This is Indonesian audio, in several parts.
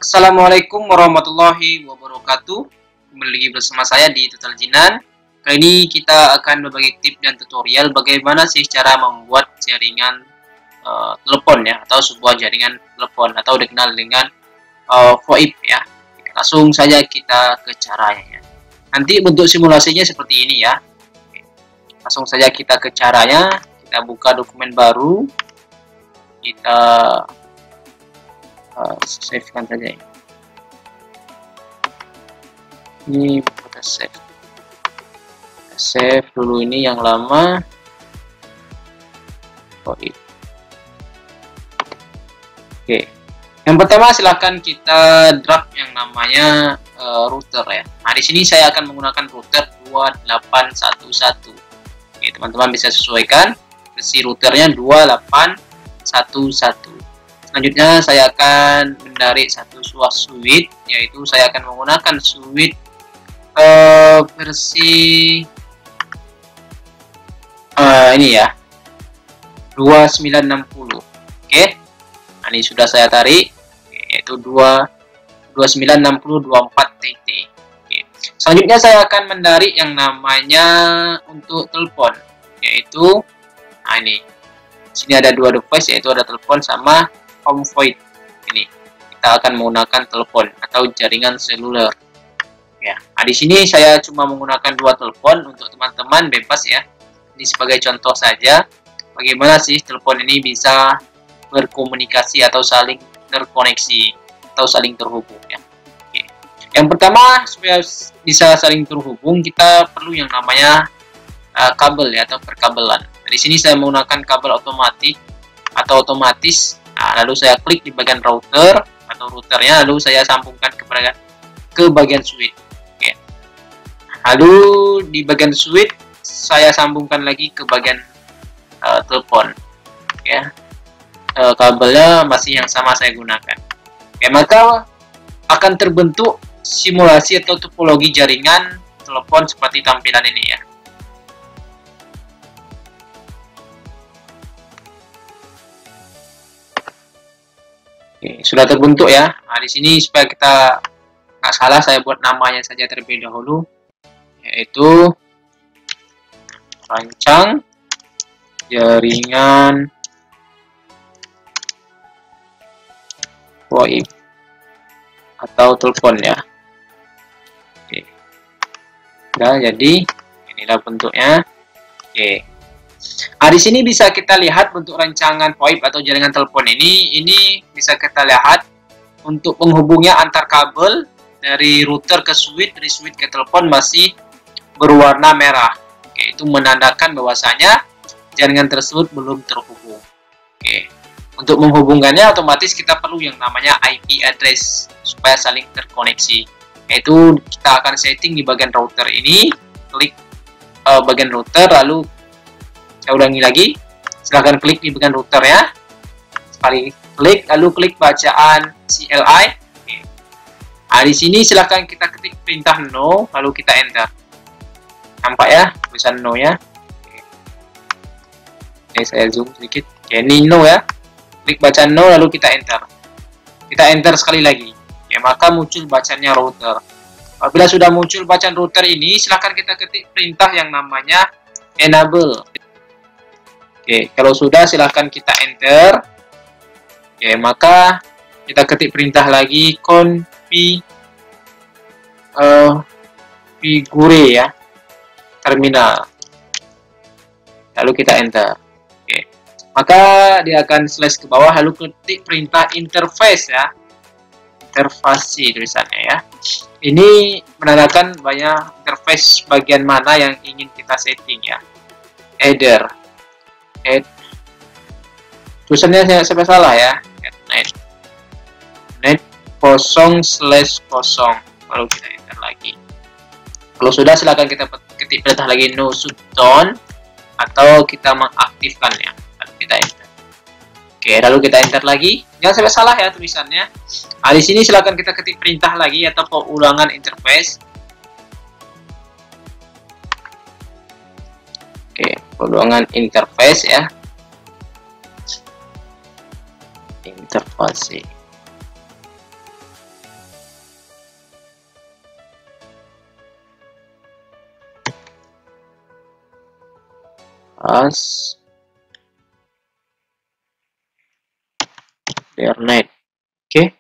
Assalamualaikum warahmatullahi wabarakatuh. Kembali lagi bersama saya di Tutorial Jinan. Kali ini kita akan berbagi tips dan tutorial bagaimana sih cara membuat jaringan telepon ya, atau sebuah jaringan telepon atau dikenal dengan VoIP ya. Langsung saja kita ke caranya ya. Nanti bentuk simulasinya seperti ini ya. Langsung saja kita ke caranya. Kita buka dokumen baru. Kita save kan saja ya. Ini kita save dulu ini yang lama. Oke, yang pertama silahkan kita drag yang namanya router ya. Nah, di sini saya akan menggunakan router 2811. Oke, teman-teman bisa sesuaikan versi routernya 2811. Selanjutnya saya akan menarik satu buah switch, yaitu saya akan menggunakan switch versi ini ya, 2960. Oke, nah, ini sudah saya tarik, yaitu 296024TT. Oke. Selanjutnya saya akan menarik yang namanya untuk telepon, yaitu nah ini. Sini ada dua device, yaitu ada telepon sama home void. Ini kita akan menggunakan telepon atau jaringan seluler ya. Nah, di sini saya cuma menggunakan dua telepon. Untuk teman-teman bebas ya, ini sebagai contoh saja bagaimana sih telepon ini bisa berkomunikasi atau saling terkoneksi atau saling terhubung ya. Oke. Yang pertama, supaya bisa saling terhubung kita perlu yang namanya kabel ya, atau perkabelan. Nah, di sini saya menggunakan kabel otomatis. Nah, lalu saya klik di bagian router atau routernya, lalu saya sambungkan ke bagian switch. Oke. Lalu di bagian switch saya sambungkan lagi ke bagian telepon. Ya. Kabelnya masih yang sama saya gunakan. Oke, maka akan terbentuk simulasi atau topologi jaringan telepon seperti tampilan ini ya. Oke, sudah terbentuk ya. Nah, di sini supaya kita nggak salah, saya buat namanya saja terlebih dahulu, yaitu rancang jaringan VoIP atau telepon ya. Oke. Nah, jadi inilah bentuknya. Oke. Nah, di sini bisa kita lihat bentuk rancangan VoIP atau jaringan telepon ini. Ini bisa kita lihat untuk penghubungnya antar kabel dari router ke switch, dari switch ke telepon masih berwarna merah. Oke, itu menandakan bahwasanya jaringan tersebut belum terhubung. Oke. Untuk menghubungkannya otomatis kita perlu yang namanya IP address supaya saling terkoneksi. Yaitu kita akan setting di bagian router ini, klik bagian router, lalu saya ulangi lagi, silahkan klik di bagian router ya. Sekali klik, lalu klik bacaan CLI. Oke. Nah, di sini silahkan kita ketik perintah no, lalu kita enter. Nampak ya tulisan no ya. Oke, saya zoom sedikit. Oke, ini no ya. Klik bacaan no, lalu kita enter. Kita enter sekali lagi. Ya, maka muncul bacaannya router. Apabila sudah muncul bacaan router ini, silahkan kita ketik perintah yang namanya enable. Oke, kalau sudah silahkan kita enter. Oke, maka kita ketik perintah lagi configure ya, terminal. Lalu kita enter. Oke, maka dia akan slash ke bawah, lalu ketik perintah interface ya, interface tulisannya ya. Ini menandakan banyak interface bagian mana yang ingin kita setting ya. Header. Tulisannya saya salah ya. Net 0/0. Lalu kita enter lagi. Kalau sudah silakan kita ketik perintah lagi no shutdown atau kita mengaktifkannya. Lalu kita enter. Oke, lalu kita enter lagi. Jangan sampai salah ya tulisannya. Nah, di sini silakan kita ketik perintah lagi atau pengulangan interface. Oke, pengulangan interface ya. Interface. as Ethernet. Oke.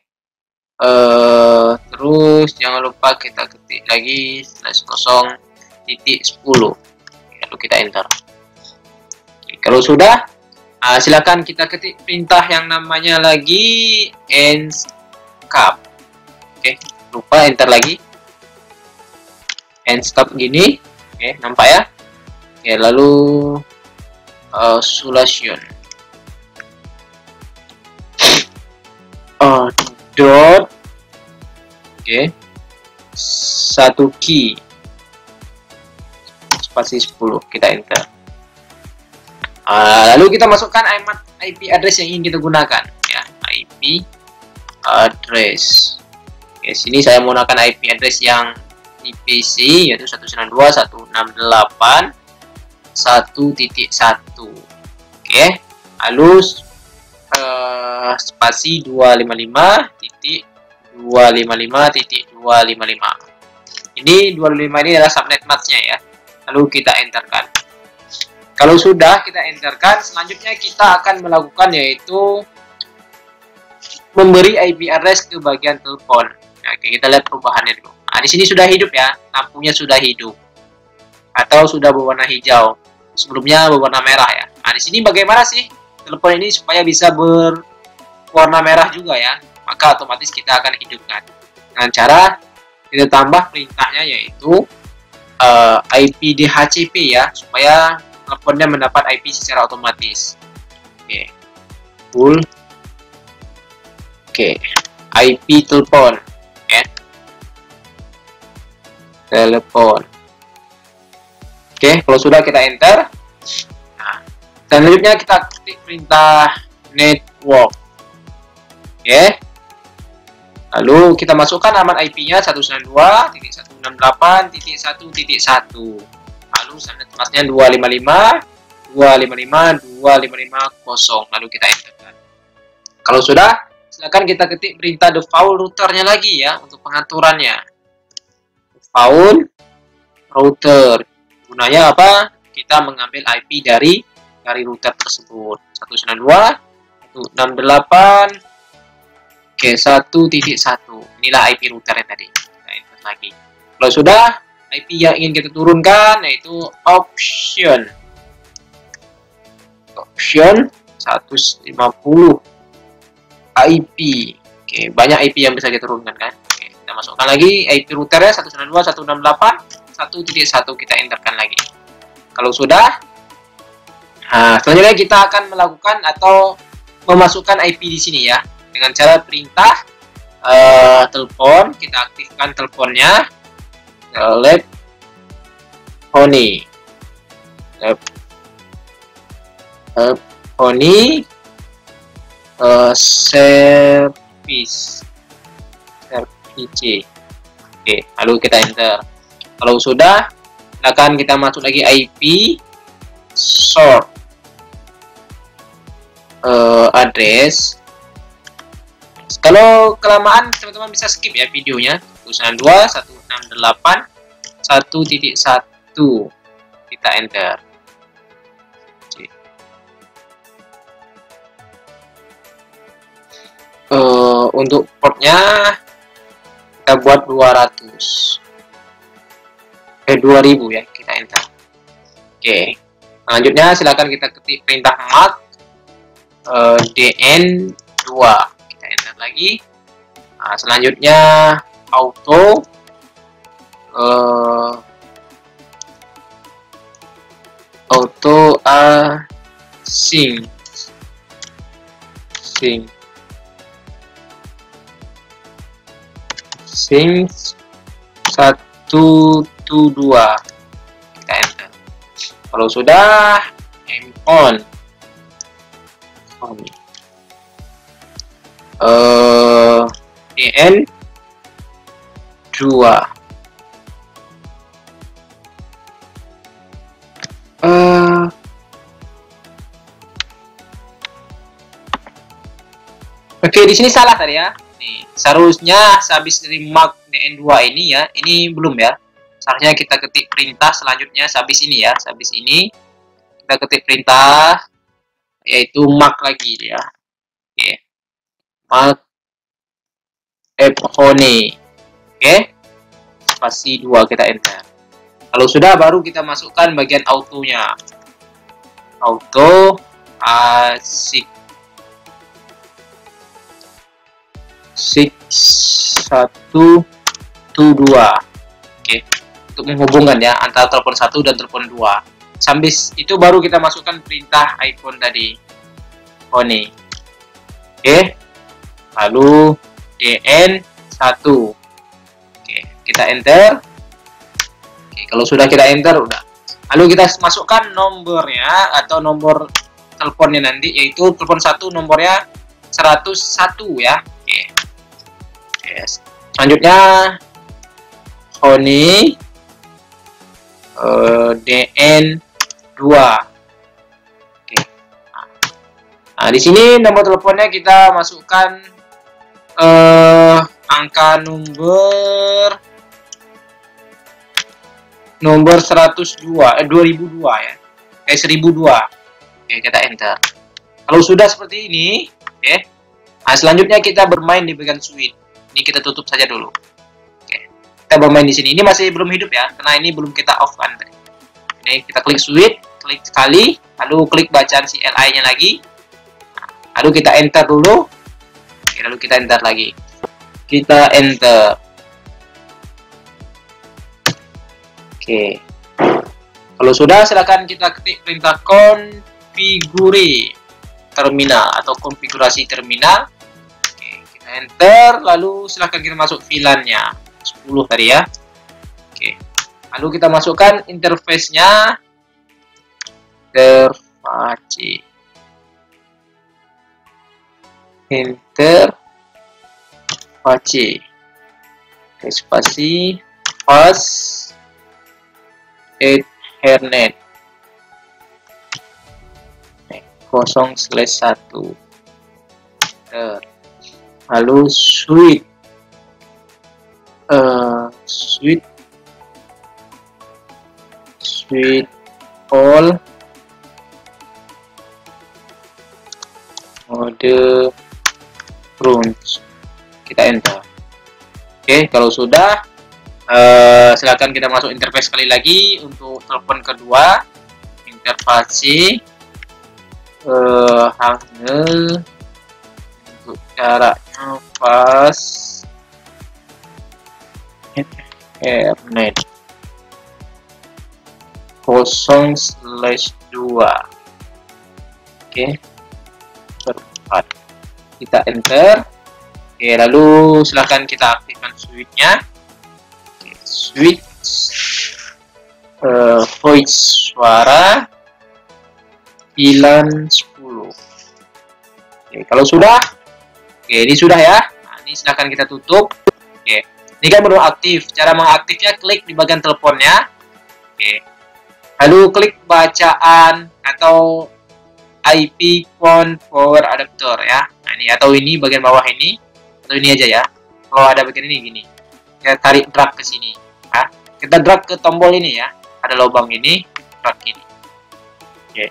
Terus jangan lupa kita ketik lagi /0.10, lalu kita enter. Oke, kalau sudah, silakan kita ketik perintah yang namanya lagi enscape. Oke, lupa enter lagi enscape gini. Oke, nampak ya. Oke, lalu solution dot, oke, 1 key spasi 10, kita enter. Lalu kita masukkan IP address yang ingin kita gunakan, ya, IP address. Oke, sini saya menggunakan IP address yang di PC, yaitu 192.168.1.1. Oke, lalu spasi 255.255.255. Ini 255 ini adalah subnet masknya ya. Lalu kita enterkan. Kalau sudah kita enterkan, selanjutnya kita akan melakukan yaitu memberi IP address ke bagian telepon. Nah, oke, kita lihat perubahannya dulu. Nah, di sini sudah hidup ya, lampunya sudah hidup atau sudah berwarna hijau. Sebelumnya berwarna merah ya. Nah, di sini bagaimana sih telepon ini supaya bisa berwarna merah juga ya? Maka otomatis kita akan hidupkan dengan cara kita tambah perintahnya yaitu IP DHCP ya, supaya teleponnya mendapat IP secara otomatis. Oke, full. Oke, IP telepon. Oke, telepon. Oke, kalau sudah kita enter. Nah, selanjutnya kita ketik perintah network. Oke. Lalu kita masukkan alamat IP-nya 192.168.1.1. Lalu subnet masknya 255.255.255.0. Lalu kita enterkan. Kalau sudah, silakan kita ketik perintah default routernya lagi ya untuk pengaturannya. Default router. Gunanya apa? Kita mengambil IP dari router tersebut. 192.168. Oke, 1.1. Inilah IP router yang tadi. Kita enter lagi. Kalau sudah, IP yang ingin kita turunkan yaitu option 150 IP. Oke, banyak IP yang bisa kita turunkan kan. Oke, kita masukkan lagi IP routernya 192.168.1.1. Kita enterkan lagi. Kalau sudah, nah, selanjutnya kita akan melakukan atau memasukkan IP di sini ya. Dengan cara perintah telepon, kita aktifkan teleponnya, telephony service. Oke, lalu kita enter. Kalau sudah, silakan kita masuk lagi IP source address. Kalau kelamaan, teman-teman bisa skip ya videonya. 192.168.1.1. Kita enter. Untuk portnya kita buat 200. 2000 ya, kita enter. Oke. Selanjutnya silakan kita ketik perintah MAC DN2. Enter lagi. Nah, selanjutnya auto sync sync 122. Kita enter. Kalau sudah, on DN 2. Oke, di sini salah tadi ya. Nih, seharusnya habis dari mark DN2 ini ya, ini belum ya. Seharusnya kita ketik perintah selanjutnya habis ini ya, habis ini kita ketik perintah yaitu mark lagi ya. Oke. Mark phone. Oke. Spasi 2 kita enter. Kalau sudah baru kita masukkan bagian autonya. Auto asik 1 to 2. Oke, untuk menghubungkan ya antara telepon 1 dan telepon 2. Sambil itu baru kita masukkan perintah iPhone tadi. Phone. Oke. Lalu DN1. Oke, kita enter. Oke, kalau sudah kita enter udah. Lalu kita masukkan nomornya atau nomor teleponnya nanti, yaitu telepon 1 nomornya 101 ya. Oke. Yes. Selanjutnya Honey DN2. Oke. Nah, di sini nomor teleponnya kita masukkan angka nomor 102 2002 ya. 1002. Oke, kita enter. Kalau sudah seperti ini, oke. Nah, selanjutnya kita bermain di bagian switch. Ini kita tutup saja dulu. Oke. Kita bermain di sini. Ini masih belum hidup ya, karena ini belum kita off kan. Ini kita klik switch, klik sekali, lalu klik bacaan CLI-nya lagi. Nah, lalu kita enter dulu. Oke, lalu kita enter lagi. Kita enter. Oke. Kalau sudah, silakan kita ketik perintah konfiguri terminal atau konfigurasi terminal. Enter, lalu silahkan kita masuk VLAN-nya 10 tadi ya. Oke. Lalu kita masukkan interface-nya. Interface. Oke, spasi pas Ethernet 0/1. Lalu switch all mode runs. Kita enter. Oke, kalau sudah silakan kita masuk interface sekali lagi untuk telepon kedua. Interface handle untuk jaraknya pas Ethernet 0/2. Oke, per4. Kita enter. Oke, lalu silahkan kita aktifkan switch-nya. Oke, switch voice suara VLAN 10. Oke, kalau sudah, oke, ini sudah ya. Nah, ini silahkan kita tutup. Oke, ini kan belum aktif. Cara mengaktifnya klik di bagian teleponnya. Oke, lalu klik bacaan atau IP phone power adapter ya. Nah, ini atau ini bagian bawah ini atau ini aja ya. Kalau ada bagian ini gini, kita tarik drag ke sini. Nah, kita drag ke tombol ini ya. Ada lubang ini, drag ini. Oke.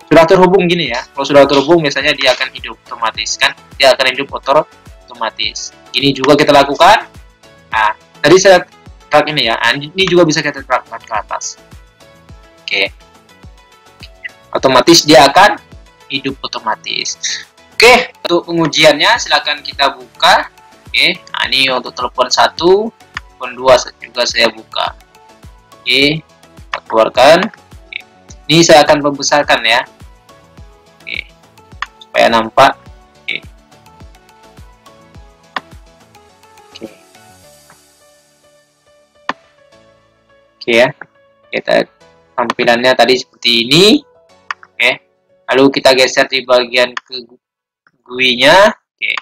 Sudah terhubung gini ya. Kalau sudah terhubung biasanya dia akan hidup otomatis kan. Dia akan hidup otomatis. Ini juga kita lakukan. Nah, tadi saya drag ini ya. Nah, ini juga bisa kita drag ke atas. Oke. Otomatis dia akan hidup otomatis. Oke, untuk pengujiannya silakan kita buka. Oke, nah ini untuk telepon 1, telepon 2 juga saya buka. Oke, kita keluarkan. Oke. Ini saya akan membesarkan ya. Oke, supaya nampak. Oke. Oke. Oke ya. Kita tampilannya tadi seperti ini. Oke. Lalu kita geser di bagian ke GUI-nya. Oke.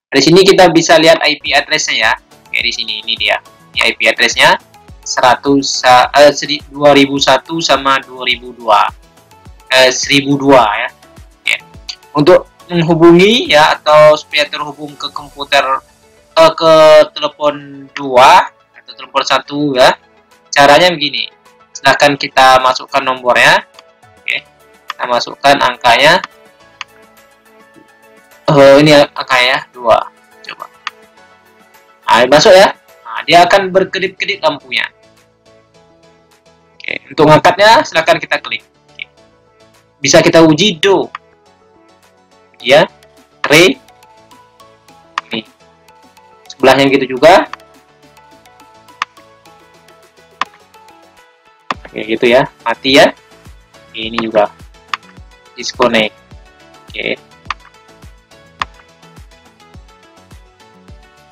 Di sini kita bisa lihat IP address-nya ya. Oke, di sini ini dia. Ini IP address-nya 2001 sama 2002. 1002 ya. Oke. Untuk menghubungi ya atau supaya terhubung ke komputer ke telepon 2 atau telepon 1 ya. Caranya begini. Silahkan kita masukkan nomornya. Oke, kita masukkan angkanya. Ini angkanya 2. Coba. Nah, masuk ya. Nah, dia akan berkedip-kedip lampunya. Oke, untuk ngangkatnya silahkan kita klik. Oke. Bisa kita uji do. Ya, re. Ini. Sebelahnya gitu juga. Oke, gitu ya. Mati ya. Oke, ini juga. Disconnect. Oke.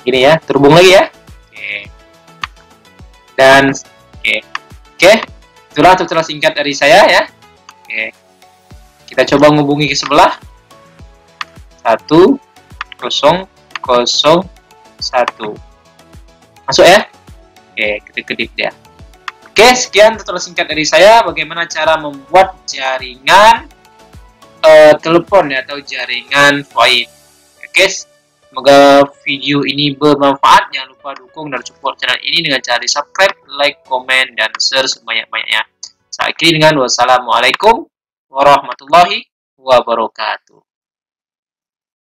Gini ya, terhubung lagi ya. Oke. Dan oke. Itulah tutorial singkat dari saya ya. Oke. Kita coba menghubungi ke sebelah. 1 0 0 1. Masuk ya. Oke, kita kedip dia. Oke, sekian tutorial singkat dari saya bagaimana cara membuat jaringan telepon ya, atau jaringan VoIP. Oke, semoga video ini bermanfaat. Jangan lupa dukung dan support channel ini dengan cara di subscribe, like, komen, dan share sebanyak-banyaknya. Saya akhiri dengan wassalamualaikum warahmatullahi wabarakatuh.